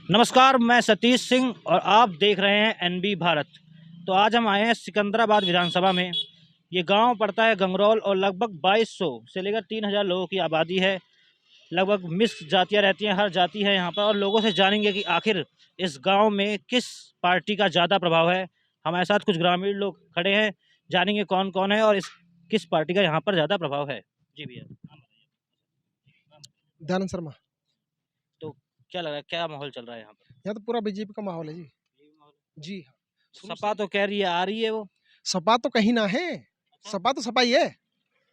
नमस्कार, मैं सतीश सिंह और आप देख रहे हैं एनबी भारत। तो आज हम आए हैं सिकंदराबाद विधानसभा में। ये गांव पड़ता है गंगरौल और लगभग 2200 से लेकर 3000 लोगों की आबादी है। लगभग मिक्स जातियां रहती हैं, हर जाति है यहाँ पर। और लोगों से जानेंगे कि आखिर इस गांव में किस पार्टी का ज़्यादा प्रभाव है। हमारे साथ कुछ ग्रामीण लोग खड़े हैं, जानेंगे कौन कौन है और इस किस पार्टी का यहाँ पर ज़्यादा प्रभाव है। जी भैया, नाम बताइए। दयानंद शर्मा। तो क्या लग रहा है, क्या माहौल चल रहा है यहाँ पर? यहाँ तो पूरा बीजेपी का माहौल है जी। यही माहौल जी हाँ, है। शुरू सपा से तो कह रही है आ रही है वो। सपा तो कहीं ना है। अच्छा, सपा तो सपा ही है।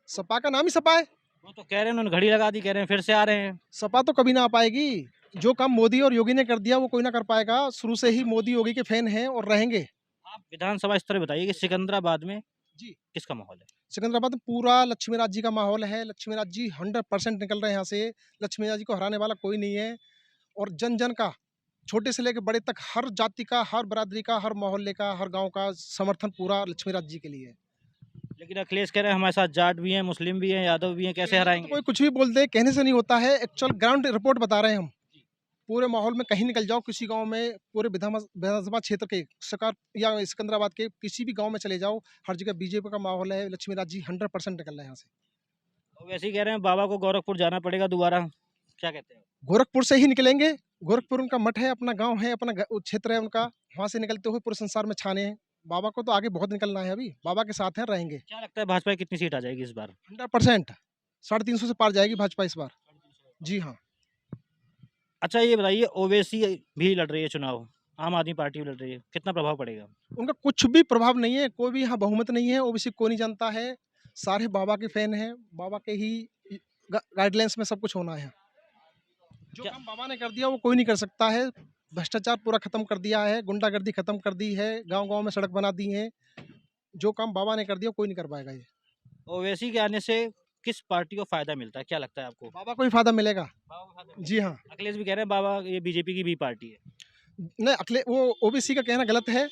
सपा का नाम ही सपा है। वो तो कह रहे हैं, उन्होंने घड़ी लगा दी, कह रहे हैं फिर से आ रहे हैं। सपा तो कभी ना आ पाएगी। जो काम मोदी और योगी ने कर दिया वो कोई ना कर पाएगा। शुरू से ही मोदी योगी के फैन हैं और रहेंगे। आप विधानसभा स्तर पे बताइए कि सिकंदराबाद में जी, किसका माहौल है? सिकंदराबाद में पूरा लक्ष्मी राज जी का माहौल है। लक्ष्मी राज जी 100% निकल रहे हैं यहाँ से। लक्ष्मी राज जी को हराने वाला कोई नहीं है। और जन जन का, छोटे से लेकर बड़े तक, हर जाति का, हर बरादरी का, हर मोहल्ले का, हर गांव का समर्थन पूरा लक्ष्मी राज जी के लिए है। लेकिन अखिलेश कह रहे हैं हमारे साथ जाट भी हैं, मुस्लिम भी हैं, यादव भी हैं, कैसे कहने से तो हराएंगे? कोई कुछ भी बोल दे, कहने से नहीं होता है। एक्चुअल ग्राउंड रिपोर्ट बता रहे हैं हम। पूरे माहौल में कहीं निकल जाओ, किसी गांव में, पूरे विधानसभा क्षेत्र के सरकार या सिकंदराबाद के किसी भी गांव में चले जाओ, हर जगह बीजेपी का माहौल है। लक्ष्मी राज जी 100% निकल रहे हैं यहाँ से। और वैसे ही कह रहे हैं बाबा को गोरखपुर जाना पड़ेगा दोबारा। क्या कहते हैं? गोरखपुर से ही निकलेंगे। गोरखपुर उनका मठ है, अपना गांव है, अपना क्षेत्र है उनका। वहां से निकलते हुए पूरे संसार में छाने हैं। बाबा को तो आगे बहुत निकलना है। अभी बाबा के साथ हैं, रहेंगे। क्या लगता है भाजपा की कितनी सीट आ जाएगी इस बार? 100%। 350 से पार जाएगी भाजपा इस बार। जी हाँ। अच्छा, ये बताइए, ओवैसी भी लड़ रही है चुनाव, आम आदमी पार्टी भी लड़ रही है, कितना प्रभाव पड़ेगा? उनका कुछ भी प्रभाव नहीं है। कोई भी यहाँ बहुमत नहीं है। ओबीसी को नहीं जानता है। सारे बाबा के फैन हैं। बाबा के ही गाइडलाइंस में सब कुछ होना है। जो क्या काम बाबा ने कर दिया वो कोई नहीं कर सकता है। भ्रष्टाचार पूरा खत्म कर दिया है। गुंडागर्दी खत्म कर दी है। गांव गांव में सड़क बना दी है। जो काम बाबा ने कर दिया कोई नहीं कर पाएगा। ये ओवैसी के आने से किस पार्टी को फायदा मिलता है, क्या लगता है आपको? बाबा को ही फायदा मिलेगा। बाबा को फायदा जी मिलेगा। हाँ। अखिलेश भी कह रहे हैं बाबा ये बीजेपी की भी पार्टी है। नहीं, अखिले वो ओबीसी का कहना गलत है।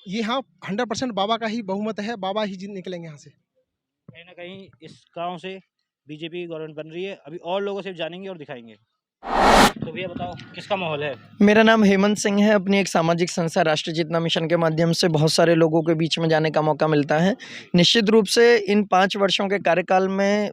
ये हाँ 100% बाबा का ही बहुमत है। बाबा ही निकलेंगे यहाँ से। कहीं ना कहीं इस गांव से बीजेपी गवर्नमेंट बन रही है। अभी और लोगों से जानेंगे और दिखाएंगे। तो भैया बताओ किसका माहौल है? मेरा नाम हेमंत सिंह है। अपनी एक सामाजिक संस्था राष्ट्रीय चेतना मिशन के माध्यम से बहुत सारे लोगों के बीच में जाने का मौका मिलता है। निश्चित रूप से इन 5 वर्षों के कार्यकाल में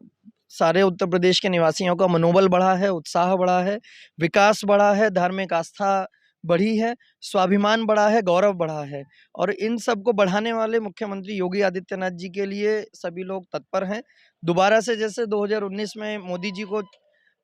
सारे उत्तर प्रदेश के निवासियों का मनोबल बढ़ा है, उत्साह बढ़ा है, विकास बढ़ा है, धार्मिक आस्था बढ़ी है, स्वाभिमान बढ़ा है, गौरव बढ़ा है। और इन सब को बढ़ाने वाले मुख्यमंत्री योगी आदित्यनाथ जी के लिए सभी लोग तत्पर हैं। दोबारा से जैसे 2019 में मोदी जी को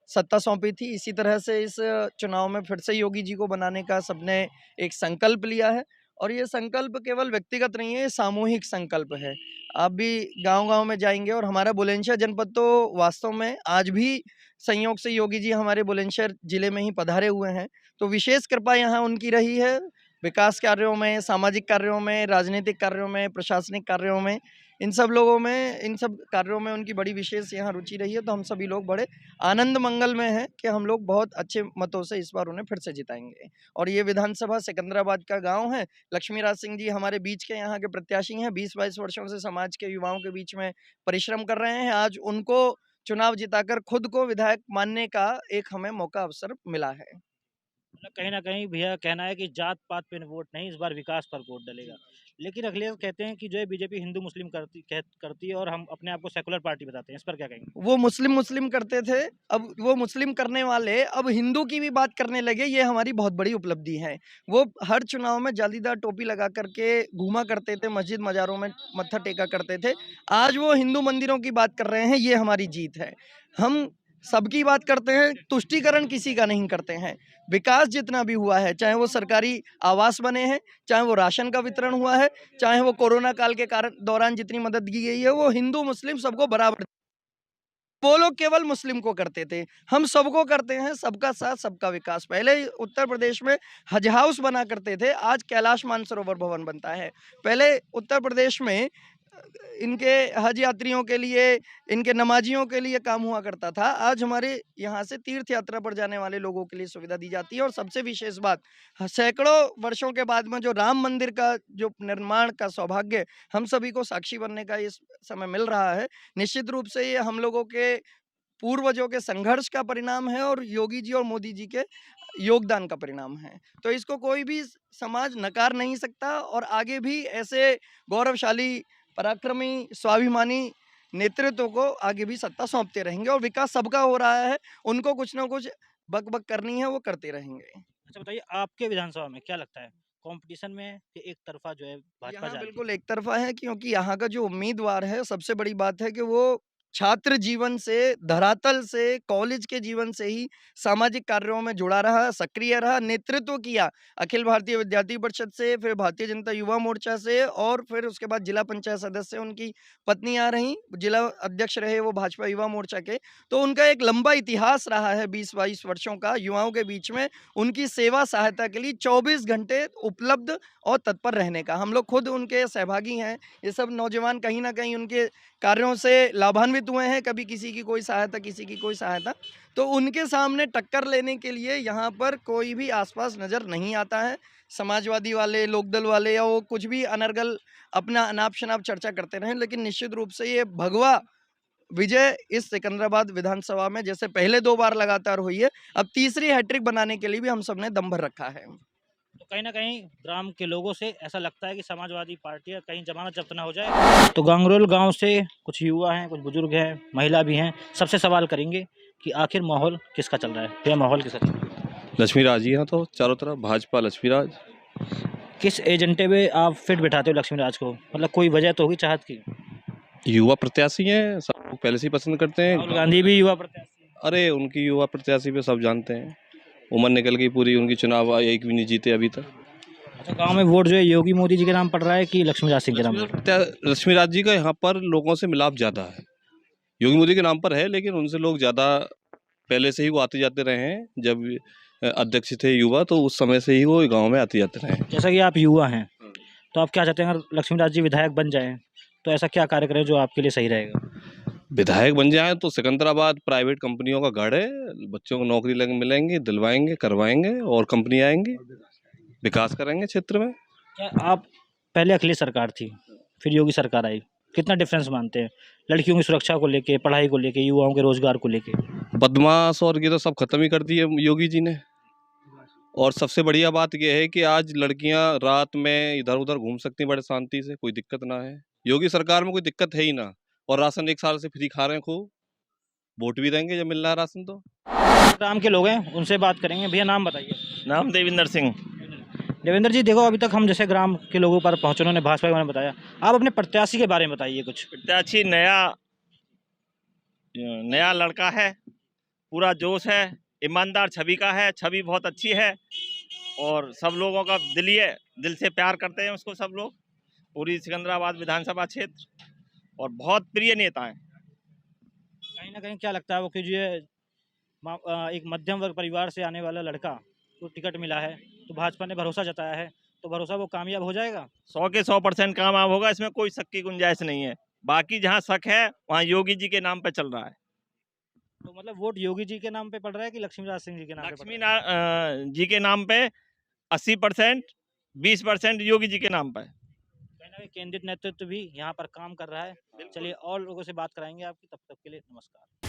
सत्ता सौंपी थी, इसी तरह से इस चुनाव में फिर से योगी जी को बनाने का सबने एक संकल्प लिया है। और ये संकल्प केवल व्यक्तिगत नहीं है, ये सामूहिक संकल्प है। आप भी गांव-गांव में जाएंगे और हमारा बुलंदशहर जनपद तो वास्तव में आज भी संयोग से योगी जी हमारे बुलंदशहर जिले में ही पधारे हुए हैं। तो विशेष कृपा यहाँ उनकी रही है, विकास कार्यों में, सामाजिक कार्यों में, राजनीतिक कार्यों में, प्रशासनिक कार्यों में, इन सब लोगों में, इन सब कार्यों में उनकी बड़ी विशेष यहाँ रुचि रही है। तो हम सभी लोग बड़े आनंद मंगल में हैं कि हम लोग बहुत अच्छे मतों से इस बार उन्हें फिर से जिताएंगे। और ये विधानसभा सिकंदराबाद का गांव है। लक्ष्मी राज सिंह जी हमारे बीच के यहाँ के प्रत्याशी हैं। 20-22 वर्षों से समाज के युवाओं के बीच में परिश्रम कर रहे हैं। आज उनको चुनाव जिताकर खुद को विधायक मानने का एक हमें मौका अवसर मिला है। मतलब कहीं न कहीं भैया कहना है कि जात-पात पे वोट नहीं, इस बार विकास पर वोट डलेगा। लेकिन अखिलेश कहते हैं कि जो है बीजेपी हिंदू-मुस्लिम करती है और हम अपने आप को सेकुलर पार्टी बताते हैं। इस पर क्या कहेंगे? वो मुस्लिम करते थे, अब वो मुस्लिम करने वाले अब हिंदू की भी बात करने लगे, ये हमारी बहुत बड़ी उपलब्धि है। वो हर चुनाव में जालीदार टोपी लगा करके घूमा करते थे, मस्जिद मज़ारों में मत्था टेका करते थे। आज वो हिंदू मंदिरों की बात कर रहे हैं, ये हमारी जीत है। हम सबकी बात करते हैं, तुष्टीकरण किसी का नहीं करते हैं। विकास जितना भी हुआ है, चाहे वो सरकारी आवास बने हैं, चाहे वो राशन का वितरण हुआ है, चाहे वो कोरोना काल के कारण दौरान जितनी मदद की गई है, वो हिंदू मुस्लिम सबको बराबर। वो लोग केवल मुस्लिम को करते थे, हम सबको करते हैं, सबका साथ सबका विकास। पहले उत्तर प्रदेश में हज हाउस बना करते थे, आज कैलाश मानसरोवर भवन बनता है। पहले उत्तर प्रदेश में इनके हज यात्रियों के लिए, इनके नमाजियों के लिए काम हुआ करता था। आज हमारे यहाँ से तीर्थ यात्रा पर जाने वाले लोगों के लिए सुविधा दी जाती है। और सबसे विशेष बात, सैकड़ों वर्षों के बाद में जो राम मंदिर का जो निर्माण का सौभाग्य हम सभी को साक्षी बनने का इस समय मिल रहा है, निश्चित रूप से ये हम लोगों के पूर्वजों के संघर्ष का परिणाम है और योगी जी और मोदी जी के योगदान का परिणाम है। तो इसको कोई भी समाज नकार नहीं सकता और आगे भी ऐसे गौरवशाली, पराक्रमी, स्वाभिमानी नेतृत्व को आगे भी सत्ता सौंपते रहेंगे और विकास सबका हो रहा है, उनको कुछ ना कुछ बक-बक करनी है, वो करते रहेंगे। अच्छा बताइए, आपके विधानसभा में क्या लगता है, कंपटीशन में है कि एक तरफा जो है भाजपा यहाँ जा रही है? बिल्कुल एक तरफ़ा है क्योंकि यहाँ का जो उम्मीदवार है, सबसे बड़ी बात है कि वो छात्र जीवन से, धरातल से, कॉलेज के जीवन से ही सामाजिक कार्यों में जुड़ा रहा, सक्रिय रहा, नेतृत्व किया। अखिल भारतीय विद्यार्थी परिषद से, फिर भारतीय जनता युवा मोर्चा से और फिर उसके बाद जिला पंचायत सदस्य उनकी पत्नियाँ रहीं, जिला अध्यक्ष रहे वो भाजपा युवा मोर्चा के। तो उनका एक लंबा इतिहास रहा है 20-22 वर्षों का युवाओं के बीच में उनकी सेवा सहायता के लिए 24 घंटे उपलब्ध और तत्पर रहने का। हम लोग खुद उनके सहभागी हैं। ये सब नौजवान कहीं न कहीं उनके कार्यों से लाभान्वित हुए हैं, कभी किसी की कोई सहायता, किसी की कोई सहायता। तो उनके सामने टक्कर लेने के लिए यहाँ पर कोई भी आस-पास नज़र नहीं आता है। समाजवादी वाले, लोकदल वाले या वो कुछ भी अनर्गल अपना अनाप-शनाप चर्चा करते रहें, लेकिन निश्चित रूप से ये भगवा विजय इस सिकंदराबाद विधानसभा में जैसे पहले 2 बार लगातार हुई है, अब तीसरी हैट्रिक बनाने के लिए भी हम सबने दम भर रखा है। तो कहीं न कहीं ग्राम के लोगों से ऐसा लगता है कि समाजवादी पार्टी का कहीं जमानत जब्त ना हो जाए। तो गंगरोल गांव से कुछ युवा हैं, कुछ बुजुर्ग हैं, महिला भी हैं, सबसे सवाल करेंगे कि आखिर माहौल किसका चल रहा है? भैया माहौल किसका चल रहा है? लक्ष्मी राज जी यहाँ तो चारों तरफ भाजपा लक्ष्मी राज। किस एजेंडे पे आप फिट बिठाते हो लक्ष्मी राज को? मतलब कोई वजह तो होगी चाहत की? युवा प्रत्याशी हैं, सब लोग पहले से ही पसंद करते राहुल हैं। गांधी भी युवा प्रत्याशी हैं। अरे उनकी युवा प्रत्याशी पे सब जानते हैं, उम्र निकल गई पूरी उनकी, चुनाव एक भी नहीं जीते अभी तक। अच्छा, गांव में वोट जो है योगी मोदी जी के नाम पड़ रहा है कि लक्ष्मी राज सिंह के नाम पड़ रहा है? लक्ष्मी राज जी का यहाँ पर लोगों से मिलाप ज़्यादा है, योगी मोदी के नाम पर है लेकिन उनसे लोग ज़्यादा पहले से ही वो आते जाते रहे हैं। जब अध्यक्ष थे युवा तो उस समय से ही वो गाँव में आते जाते रहे हैं। जैसा कि आप युवा हैं, तो आप क्या चाहते हैं अगर लक्ष्मी राज जी विधायक बन जाएँ, तो ऐसा क्या कार्य करें जो आपके लिए सही रहेगा? विधायक बन जाए तो सिकंदराबाद प्राइवेट कंपनियों का गढ़ है, बच्चों को नौकरी लग मिलेंगी, दिलवाएंगे, करवाएंगे और कंपनी आएंगी, विकास करेंगे क्षेत्र में। क्या आप पहले अखिलेश सरकार थी, फिर योगी सरकार आई, कितना डिफरेंस मानते हैं लड़कियों की सुरक्षा को लेके, पढ़ाई को लेके, युवाओं के रोजगार को लेके? बदमाश और ये तो सब खत्म ही कर दिए योगी जी ने। और सबसे बढ़िया बात यह है कि आज लड़कियां रात में इधर उधर घूम सकती हैं बड़े शांति से, कोई दिक्कत ना है। योगी सरकार में कोई दिक्कत है ही ना, और राशन 1 साल से फ्री खा रहे हैं खूब, वोट भी देंगे जब मिल रहा है राशन तो। ग्राम के लोग हैं, उनसे बात करेंगे। भैया नाम बताइए। नाम देविंदर सिंह। देवेंद्र जी, देखो अभी तक हम जैसे ग्राम के लोगों पर पहुंचे, उन्होंने भाजपा के बारे में बताया, आप अपने प्रत्याशी के बारे में बताइए कुछ। प्रत्याशी नया लड़का है, पूरा जोश है, ईमानदार छवि का है, छवि बहुत अच्छी है और सब लोगों का दिल से प्यार करते हैं उसको सब लोग, पूरी सिकंदराबाद विधानसभा क्षेत्र, और बहुत प्रिय नेता है। कहीं ना कहीं क्या लगता है वो कि जो है एक मध्यम वर्ग परिवार से आने वाला लड़का को टिकट मिला है, तो भाजपा ने भरोसा जताया है, तो भरोसा वो कामयाब हो जाएगा? 100 के 100% कामयाब होगा, इसमें कोई शक की गुंजाइश नहीं है। बाकी जहाँ शक है वहाँ योगी जी के नाम पे चल रहा है। तो मतलब वोट योगी जी के नाम पे पड़ रहा है कि लक्ष्मीराज सिंह जी के नाम पे पड़ लक्ष्मी रहा है? जी के नाम पे 80%, 20% योगी जी के नाम पे। कहीं ना कहीं केंद्रित नेतृत्व भी यहाँ पर काम कर रहा है। चलिए और लोगों से बात कराएंगे आपकी, तब तक के लिए नमस्कार।